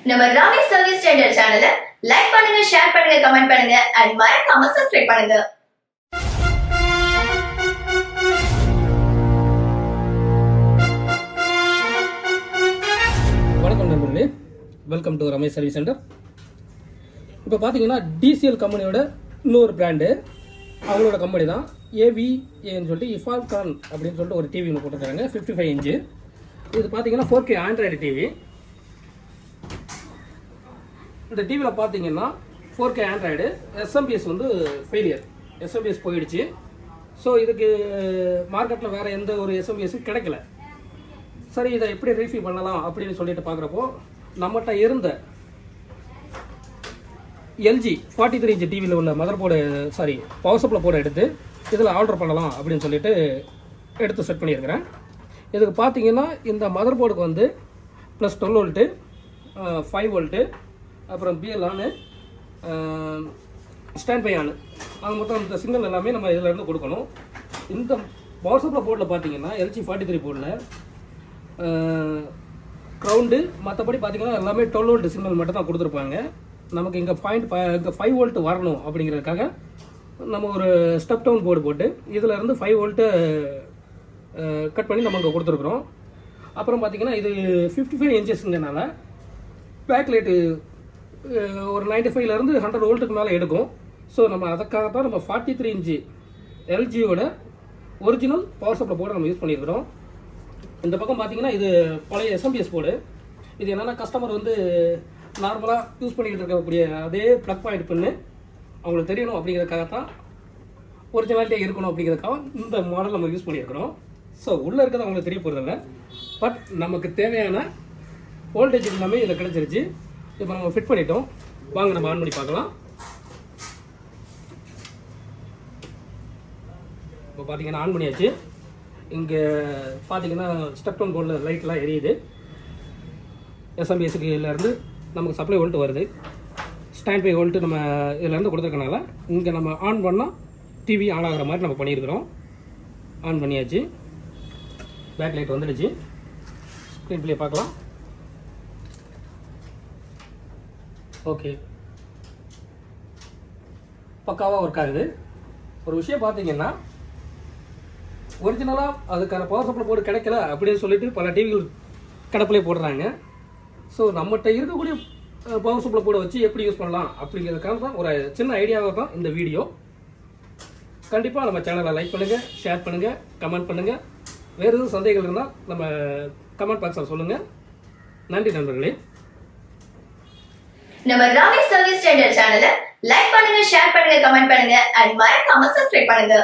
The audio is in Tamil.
நம்ம ராமேஷ் சர்வீஸ் சென்டர் சேனலை லைக் பண்ணுங்க, ஷேர் பண்ணுங்க, கமெண்ட் பண்ணுங்க and மறக்காம சப்ஸ்கிரைப் பண்ணுங்க. வணக்கம் நண்பர்களே, welcome to Ramesh service centre. இப்போ பார்த்தீங்கன்னா டிசிஎல் கம்பெனியோட இன்னொரு பிராண்டு, அவங்களோட கம்பெனி தான் ஏவிஏன்னு சொல்லிட்டு இஃபால்கான் அப்படின்னு சொல்லிட்டு ஒரு டிவி ஒன்று போட்டிருக்காங்க. 55 இன்ச்சு. இது பார்த்தீங்கன்னா 4K ஆண்ட்ராய்டு டிவி. இந்த டிவியில் பார்த்தீங்கன்னா 4K ஆண்ட்ராய்டு, எஸ்எம்பிஎஸ் வந்து ஃபெயிலியர், எஸ்எம்பிஎஸ் போயிடுச்சு. ஸோ இதுக்கு மார்க்கெட்டில் வேறு எந்த ஒரு எஸ்எம்பிஎஸும் கிடைக்கல. சரி, இதை எப்படி ரீஃபீல் பண்ணலாம் அப்படின்னு சொல்லிட்டு பார்க்குறப்போ நம்மகிட்ட இருந்த எல்ஜி 43 இன்ச் டிவியில் உள்ள mother board power supply board எடுத்து இதில் ஆர்டர் பண்ணலாம் அப்படின்னு சொல்லிட்டு எடுத்து செட் பண்ணியிருக்கிறேன். இதுக்கு பார்த்தீங்கன்னா இந்த மதர் போர்டுக்கு வந்து ப்ளஸ் 12 வோல்ட்டு, 5 வோல்ட்டு, அப்புறம் பிஎல் ஆனு, ஸ்டாண்ட் பை ஆனு, அது மொத்தம் இந்த சிக்னல் எல்லாமே நம்ம இதில் இருந்து கொடுக்கணும். இந்த பவர் சப்ளை போர்டில் பார்த்தீங்கன்னா எல்ஜி 43 போர்டில் க்ரௌண்டு மற்றபடி பார்த்தீங்கன்னா எல்லாமே 12 வோல்ட் சிக்னல் மட்டும் தான் கொடுத்துருப்பாங்க. நமக்கு இங்கே இங்கே 5 வோல்ட் வரணும் அப்படிங்கிறதுக்காக நம்ம ஒரு ஸ்டெப் டவுன் போர்டு போட்டு இதில் இருந்து 5 வோல்ட்டு கட் பண்ணி நம்ம இங்கே கொடுத்துருக்குறோம். அப்புறம் பார்த்தீங்கன்னா இது 55 இன்ச்சஸ்ங்கிறனால பேக் லைட்டு ஒரு 95லேருந்து 100 வோல்ட்டுக்கு மேலே எடுக்கும். ஸோ நம்ம அதுக்காகத்தான் நம்ம 43 இன்ச்சு எல்ஜியோட ஒரிஜினல் பவர் சப்ளை போர்டை நம்ம யூஸ் பண்ணியிருக்கிறோம். இந்த பக்கம் பார்த்தீங்கன்னா இது பழைய எஸ்எம்பிஎஸ் போர்டு. இது என்னென்னா கஸ்டமர் வந்து நார்மலாக யூஸ் பண்ணிக்கிட்டு இருக்கக்கூடிய அதே ப்ளக் பாயிண்ட் பின்னு அவங்களுக்கு தெரியணும் அப்படிங்கிறதுக்காகத்தான், ஒரிஜினாலிட்டியாக இருக்கணும் அப்படிங்கிறதுக்காக இந்த மாடல் நம்ம யூஸ் பண்ணியிருக்கிறோம். ஸோ உள்ளே இருக்கிறது அவங்களுக்கு தெரிய போகிறதில்ல, பட் நமக்கு தேவையான வோல்டேஜ் எல்லாமே இதில் கிடச்சிருச்சு. இப்போ நம்ம ஃபிட் பண்ணிட்டோம். வாங்க நம்ம ஆன் பண்ணி பார்க்கலாம். இப்போ பார்த்தீங்கன்னா ஆன் பண்ணியாச்சு. இங்கே பார்த்தீங்கன்னா ஸ்டெப் டவுன் போர்டில் லைட்லாம் எரியுது. எஸ்எம்பிஎஸ்க்கு இதிலேருந்து நமக்கு சப்ளை வோல்ட்டு வருது. ஸ்டாண்ட் பை வோல்ட்டு நம்ம இதிலேருந்து கொடுத்துருக்கனால இங்கே நம்ம ஆன் பண்ணால் டிவி ஆன் ஆகிற மாதிரி நம்ம பண்ணியிருக்கிறோம். ஆன் பண்ணியாச்சு. பேக் லைட் வந்துடுச்சு. ஸ்க்ரீன் பிளே பார்க்கலாம். ஓகே, பக்காவாக ஒர்க் ஆகுது. ஒரு விஷயம் பார்த்தீங்கன்னா, ஒரிஜினலாக அதுக்கான பவர் சப்ளை போர்டு கிடைக்கல அப்படின்னு சொல்லிட்டு பல டிவிகள் கடப்பிலே போடுறாங்க. ஸோ நம்மகிட்ட இருக்கக்கூடிய பவர் சப்ளை போர்டை வச்சு எப்படி யூஸ் பண்ணலாம் அப்படிங்கிறதுக்காக தான் ஒரு சின்ன ஐடியாவாக தான் இந்த வீடியோ. கண்டிப்பாக நம்ம சேனலை லைக் பண்ணுங்கள், ஷேர் பண்ணுங்கள், கமெண்ட் பண்ணுங்கள். வேறு எதுவும் சந்தேகங்கள் இருந்தால் நம்ம கமெண்ட் பாக்ஸில் சொல்லுங்கள். நன்றி நண்பர்களே. நம்ம ராமேஷ் சர்வீஸ் சென்டர் சேனலை லைக் பண்ணுங்க, ஷேர் பண்ணுங்க, கமெண்ட் பண்ணுங்க and மறக்காம சப்ஸ்கிரைப் பண்ணுங்க.